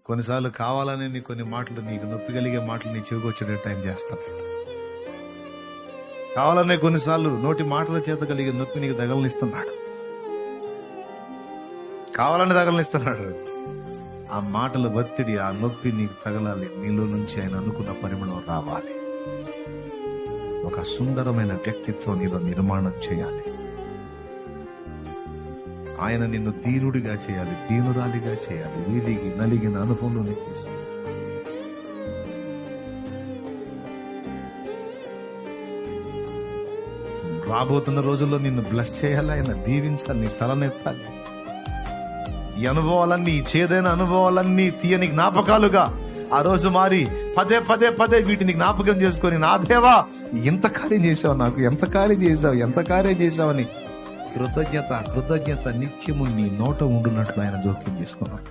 కొన్నిసార్లు కావాలని కొన్ని మాటలు, నీకు నొప్పి కలిగే మాటలు నీ చెవికి వచ్చేటట్టు ఆయన చేస్తాను. కావాలనే కొన్నిసార్లు నోటి మాటల చేత కలిగే నొప్పి నీకు తగలనిస్తున్నాడు, కావాలని తగలనిస్తున్నాడు. ఆ మాటల ఒత్తిడి, ఆ నొప్పి నీకు తగలాలి, నీలో నుంచి ఆయన అనుకున్న పరిమళం రావాలి, ఒక సుందరమైన వ్యక్తిత్వం నీలో నిర్మాణం చేయాలి. ఆయన నిన్ను దీనుడిగా చేయాలి, దీనురాలిగా చేయాలి, వీలిగి నలిగిన అనుభవంలో నీకు తీస్తుంది. రాబోతున్న రోజుల్లో నిన్ను బ్లెస్ చేయాలి, ఆయన దీవించాలి, నీ తలనెత్తాలి. ఈ అనుభవాలన్నీ, ఈ చేదైన అనుభవాలన్నీ తీయని జ్ఞాపకాలుగా ఆ రోజు మారి పదే పదే పదే వీటిని జ్ఞాపకం చేసుకొని, నా దేవా ఎంత కార్యం చేశావు, నాకు ఎంత కార్యం చేశావు, ఎంత కార్యం చేశావని కృతజ్ఞత నిత్యము నీ నోట ఉండునట్లు ఆయన జోక్యం చేసుకున్నాడు.